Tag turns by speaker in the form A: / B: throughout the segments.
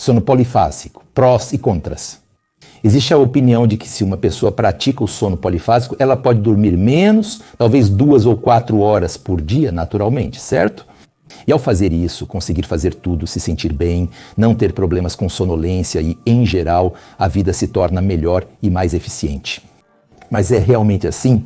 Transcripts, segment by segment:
A: Sono polifásico, prós e contras. Existe a opinião de que se uma pessoa pratica o sono polifásico, ela pode dormir menos, talvez 2 ou 4 horas por dia, naturalmente, certo? E ao fazer isso, conseguir fazer tudo, se sentir bem, não ter problemas com sonolência e, em geral, a vida se torna melhor e mais eficiente. Mas é realmente assim?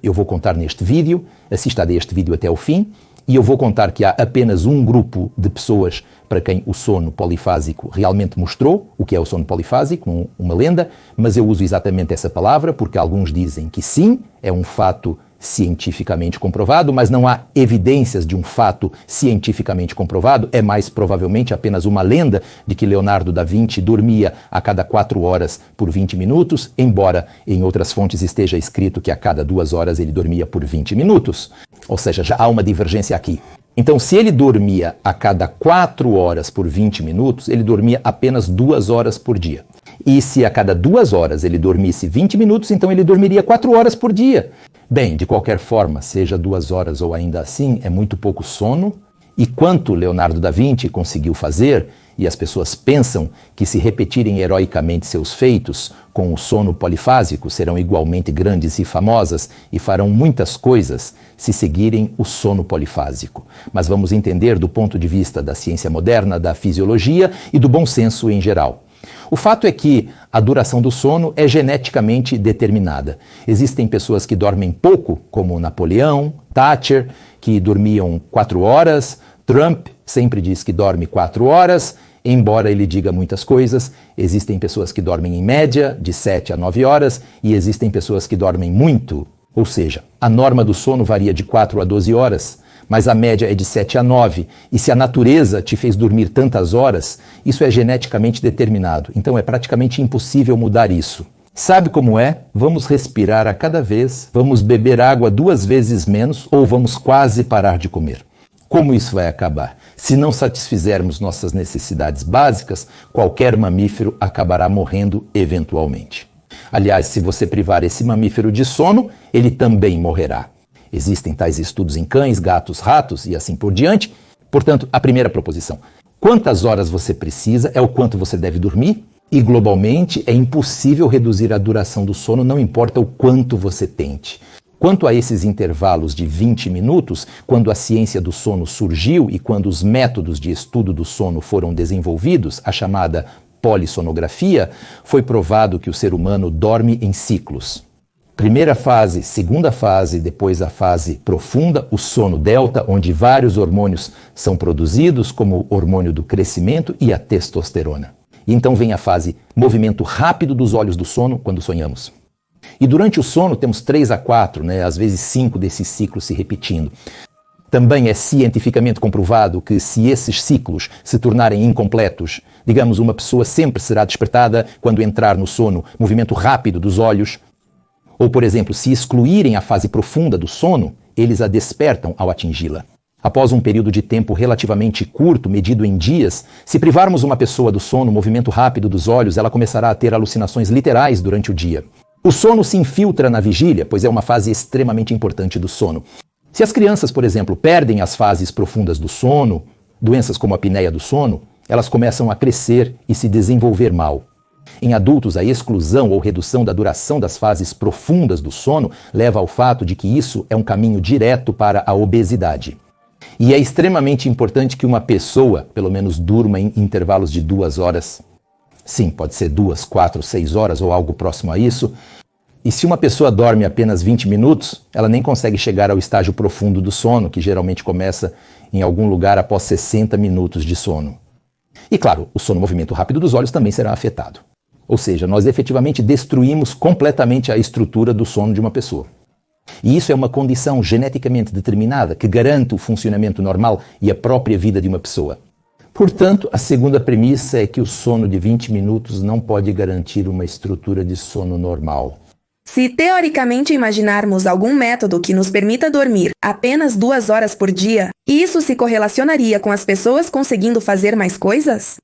A: Eu vou contar neste vídeo, assista a este vídeo até o fim, e eu vou contar que há apenas um grupo de pessoas para quem o sono polifásico realmente mostrou o que é o sono polifásico, uma lenda, mas eu uso exatamente essa palavra porque alguns dizem que sim, é um fato cientificamente comprovado, mas não há evidências de um fato cientificamente comprovado, é mais provavelmente apenas uma lenda de que Leonardo da Vinci dormia a cada 4 horas por 20 minutos, embora em outras fontes esteja escrito que a cada 2 horas ele dormia por 20 minutos. Ou seja, já há uma divergência aqui. Então, se ele dormia a cada 4 horas por 20 minutos, ele dormia apenas 2 horas por dia. E se a cada 2 horas ele dormisse 20 minutos, então ele dormiria 4 horas por dia. Bem, de qualquer forma, seja 2 horas ou ainda assim, é muito pouco sono. E quanto Leonardo da Vinci conseguiu fazer, e as pessoas pensam que se repetirem heroicamente seus feitos com o sono polifásico, serão igualmente grandes e famosas e farão muitas coisas se seguirem o sono polifásico. Mas vamos entender do ponto de vista da ciência moderna, da fisiologia e do bom senso em geral. O fato é que a duração do sono é geneticamente determinada. Existem pessoas que dormem pouco, como Napoleão, Thatcher, que dormiam 4 horas, Trump sempre diz que dorme 4 horas, embora ele diga muitas coisas. Existem pessoas que dormem em média de 7 a 9 horas e existem pessoas que dormem muito, ou seja, a norma do sono varia de 4 a 12 horas, mas a média é de 7 a 9, e se a natureza te fez dormir tantas horas, isso é geneticamente determinado, então é praticamente impossível mudar isso. Sabe como é? Vamos respirar a cada vez, vamos beber água 2 vezes menos ou vamos quase parar de comer. Como isso vai acabar? Se não satisfizermos nossas necessidades básicas, qualquer mamífero acabará morrendo eventualmente. Aliás, se você privar esse mamífero de sono, ele também morrerá. Existem tais estudos em cães, gatos, ratos e assim por diante. Portanto, a primeira proposição: quantas horas você precisa é o quanto você deve dormir, e globalmente é impossível reduzir a duração do sono, não importa o quanto você tente. Quanto a esses intervalos de 20 minutos, quando a ciência do sono surgiu e quando os métodos de estudo do sono foram desenvolvidos, a chamada polissonografia, foi provado que o ser humano dorme em ciclos. Primeira fase, segunda fase, depois a fase profunda, o sono delta, onde vários hormônios são produzidos, como o hormônio do crescimento e a testosterona. E então vem a fase movimento rápido dos olhos do sono, quando sonhamos. E durante o sono temos 3 a 4, às vezes 5 desses ciclos se repetindo. Também é cientificamente comprovado que se esses ciclos se tornarem incompletos, digamos, uma pessoa sempre será despertada quando entrar no sono, movimento rápido dos olhos, ou, por exemplo, se excluírem a fase profunda do sono, eles a despertam ao atingi-la. Após um período de tempo relativamente curto, medido em dias, se privarmos uma pessoa do sono, movimento rápido dos olhos, ela começará a ter alucinações literais durante o dia. O sono se infiltra na vigília, pois é uma fase extremamente importante do sono. Se as crianças, por exemplo, perdem as fases profundas do sono, doenças como a apneia do sono, elas começam a crescer e se desenvolver mal. Em adultos, a exclusão ou redução da duração das fases profundas do sono leva ao fato de que isso é um caminho direto para a obesidade. E é extremamente importante que uma pessoa, pelo menos, durma em intervalos de 2 horas. Sim, pode ser 2, 4, 6 horas ou algo próximo a isso. E se uma pessoa dorme apenas 20 minutos, ela nem consegue chegar ao estágio profundo do sono, que geralmente começa em algum lugar após 60 minutos de sono. E claro, o sono-movimento rápido dos olhos também será afetado. Ou seja, nós efetivamente destruímos completamente a estrutura do sono de uma pessoa. E isso é uma condição geneticamente determinada que garante o funcionamento normal e a própria vida de uma pessoa. Portanto, a segunda premissa é que o sono de 20 minutos não pode garantir uma estrutura de sono normal.
B: Se teoricamente imaginarmos algum método que nos permita dormir apenas 2 horas por dia, isso se correlacionaria com as pessoas conseguindo fazer mais coisas?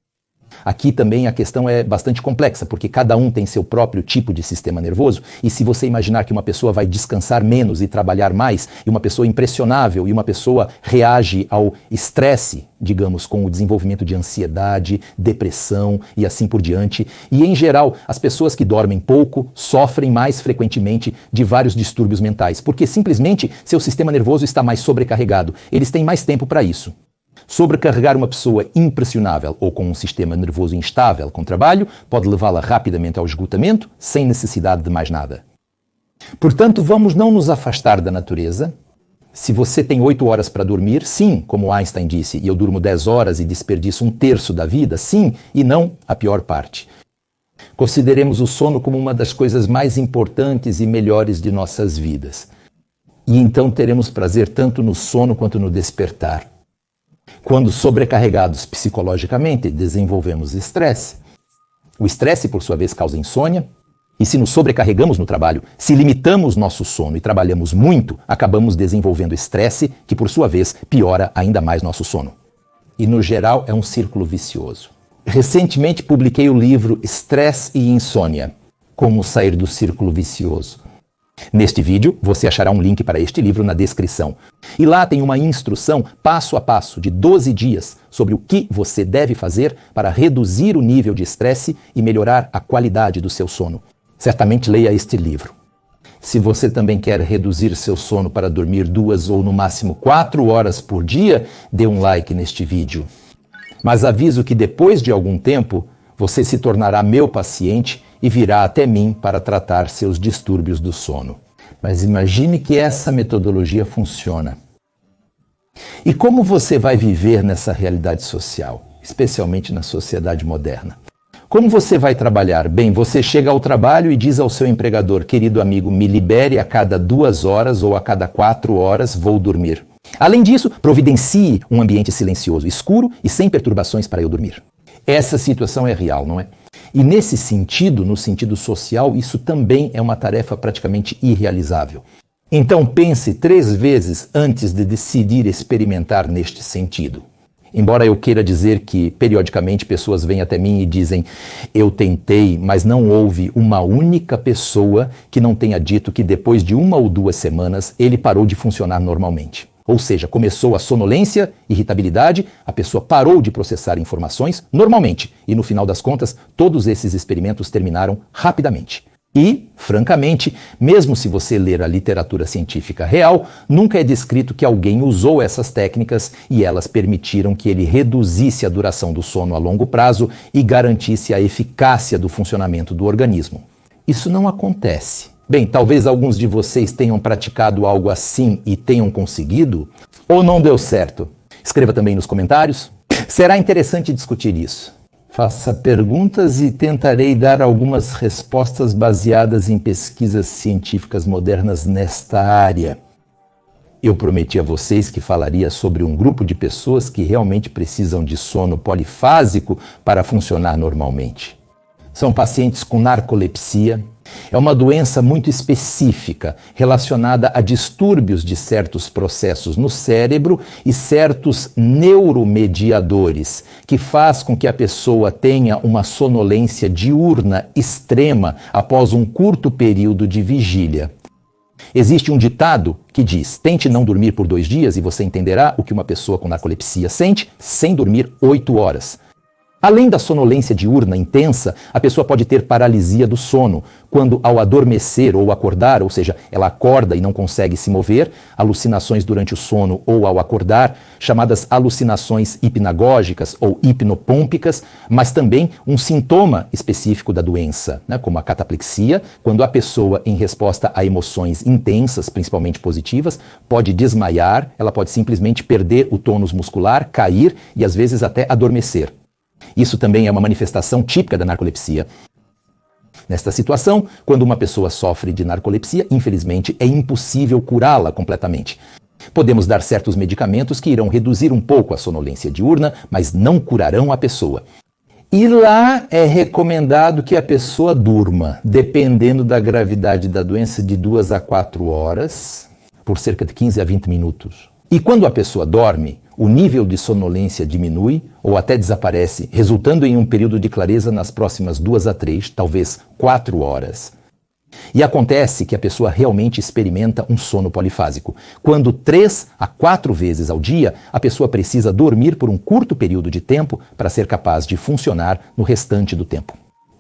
A: Aqui também a questão é bastante complexa, porque cada um tem seu próprio tipo de sistema nervoso, e se você imaginar que uma pessoa vai descansar menos e trabalhar mais, e uma pessoa impressionável, e uma pessoa reage ao estresse, digamos, com o desenvolvimento de ansiedade, depressão e assim por diante, e em geral, as pessoas que dormem pouco sofrem mais frequentemente de vários distúrbios mentais, porque simplesmente seu sistema nervoso está mais sobrecarregado, eles têm mais tempo para isso. Sobrecarregar uma pessoa impressionável ou com um sistema nervoso instável com trabalho pode levá-la rapidamente ao esgotamento, sem necessidade de mais nada. Portanto, vamos não nos afastar da natureza. Se você tem 8 horas para dormir, sim, como Einstein disse, e eu durmo 10 horas e desperdiço 1/3 da vida, sim, e não a pior parte. Consideremos o sono como uma das coisas mais importantes e melhores de nossas vidas. E então teremos prazer tanto no sono quanto no despertar. Quando sobrecarregados psicologicamente, desenvolvemos estresse. O estresse, por sua vez, causa insônia. E se nos sobrecarregamos no trabalho, se limitamos nosso sono e trabalhamos muito, acabamos desenvolvendo estresse, que por sua vez piora ainda mais nosso sono. E no geral é um círculo vicioso. Recentemente publiquei o livro Estresse e Insônia: Como Sair do Círculo Vicioso. Neste vídeo, você achará um link para este livro na descrição. E lá tem uma instrução passo a passo de 12 dias sobre o que você deve fazer para reduzir o nível de estresse e melhorar a qualidade do seu sono. Certamente leia este livro. Se você também quer reduzir seu sono para dormir 2 ou no máximo 4 horas por dia, dê um like neste vídeo. Mas aviso que depois de algum tempo, você se tornará meu paciente e virá até mim para tratar seus distúrbios do sono. Mas imagine que essa metodologia funciona. E como você vai viver nessa realidade social, especialmente na sociedade moderna? Como você vai trabalhar? Bem, você chega ao trabalho e diz ao seu empregador: querido amigo, me libere a cada 2 horas ou a cada 4 horas, vou dormir. Além disso, providencie um ambiente silencioso, escuro e sem perturbações para eu dormir. Essa situação é real, não é? E nesse sentido, no sentido social, isso também é uma tarefa praticamente irrealizável. Então pense 3 vezes antes de decidir experimentar neste sentido. Embora eu queira dizer que, periodicamente, pessoas vêm até mim e dizem: eu tentei, mas não houve uma única pessoa que não tenha dito que depois de 1 ou 2 semanas ele parou de funcionar normalmente. Ou seja, começou a sonolência, irritabilidade, a pessoa parou de processar informações normalmente e, no final das contas, todos esses experimentos terminaram rapidamente. E, francamente, mesmo se você ler a literatura científica real, nunca é descrito que alguém usou essas técnicas e elas permitiram que ele reduzisse a duração do sono a longo prazo e garantisse a eficácia do funcionamento do organismo. Isso não acontece. Bem, talvez alguns de vocês tenham praticado algo assim e tenham conseguido, ou não deu certo. Escreva também nos comentários. Será interessante discutir isso. Faça perguntas e tentarei dar algumas respostas baseadas em pesquisas científicas modernas nesta área. Eu prometi a vocês que falaria sobre um grupo de pessoas que realmente precisam de sono polifásico para funcionar normalmente. São pacientes com narcolepsia. É uma doença muito específica, relacionada a distúrbios de certos processos no cérebro e certos neuromediadores, que faz com que a pessoa tenha uma sonolência diurna extrema após um curto período de vigília. Existe um ditado que diz: tente não dormir por 2 dias e você entenderá o que uma pessoa com narcolepsia sente sem dormir 8 horas. Além da sonolência diurna intensa, a pessoa pode ter paralisia do sono, quando ao adormecer ou acordar, ou seja, ela acorda e não consegue se mover, alucinações durante o sono ou ao acordar, chamadas alucinações hipnagógicas ou hipnopômpicas, mas também um sintoma específico da doença, como a cataplexia, quando a pessoa, em resposta a emoções intensas, principalmente positivas, pode desmaiar, ela pode simplesmente perder o tônus muscular, cair e às vezes até adormecer. Isso também é uma manifestação típica da narcolepsia. Nesta situação, quando uma pessoa sofre de narcolepsia, infelizmente é impossível curá-la completamente. Podemos dar certos medicamentos que irão reduzir um pouco a sonolência diurna, mas não curarão a pessoa. E lá é recomendado que a pessoa durma, dependendo da gravidade da doença, de 2 a 4 horas, por cerca de 15 a 20 minutos. E quando a pessoa dorme, o nível de sonolência diminui ou até desaparece, resultando em um período de clareza nas próximas 2 a 3, talvez 4 horas. E acontece que a pessoa realmente experimenta um sono polifásico, quando 3 a 4 vezes ao dia a pessoa precisa dormir por um curto período de tempo para ser capaz de funcionar no restante do tempo.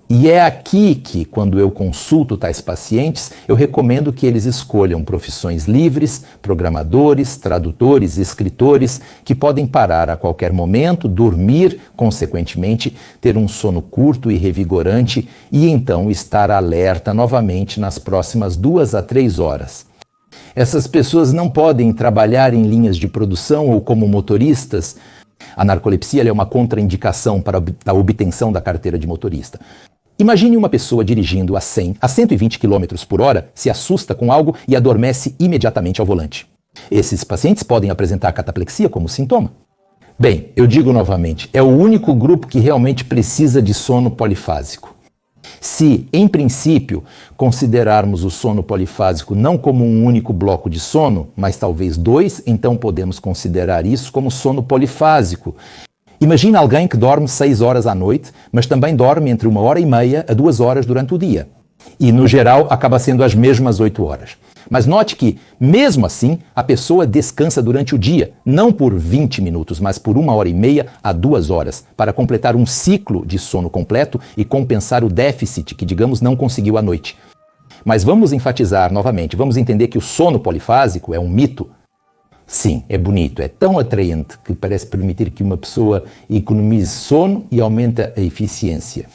A: E é aqui que, quando eu consulto tais pacientes, eu recomendo que eles escolham profissões livres, programadores, tradutores, escritores, que podem parar a qualquer momento, dormir, consequentemente, ter um sono curto e revigorante e então estar alerta novamente nas próximas 2 a 3 horas. Essas pessoas não podem trabalhar em linhas de produção ou como motoristas. A narcolepsia é uma contraindicação para a obtenção da carteira de motorista. Imagine uma pessoa dirigindo a 100 a 120 km por hora, se assusta com algo e adormece imediatamente ao volante. Esses pacientes podem apresentar cataplexia como sintoma. Bem, eu digo novamente, é o único grupo que realmente precisa de sono polifásico. Se, em princípio, considerarmos o sono polifásico não como um único bloco de sono, mas talvez 2, então podemos considerar isso como sono polifásico. Imagina alguém que dorme 6 horas à noite, mas também dorme entre 1h30 a 2 horas durante o dia. E, no geral, acaba sendo as mesmas 8 horas. Mas note que, mesmo assim, a pessoa descansa durante o dia, não por 20 minutos, mas por 1h30 a 2 horas, para completar um ciclo de sono completo e compensar o déficit que, digamos, não conseguiu à noite. Mas vamos enfatizar novamente, vamos entender que o sono polifásico é um mito. Sim, é bonito, é tão atraente que parece permitir que uma pessoa economize sono e aumenta a eficiência.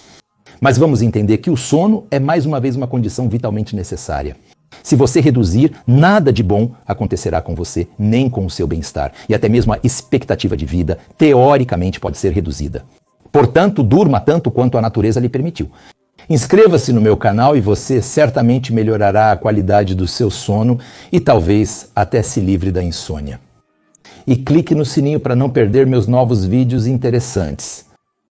A: Mas vamos entender que o sono é mais uma vez uma condição vitalmente necessária. Se você reduzir, nada de bom acontecerá com você, nem com o seu bem-estar. E até mesmo a expectativa de vida, teoricamente, pode ser reduzida. Portanto, durma tanto quanto a natureza lhe permitiu. Inscreva-se no meu canal e você certamente melhorará a qualidade do seu sono e talvez até se livre da insônia. E clique no sininho para não perder meus novos vídeos interessantes.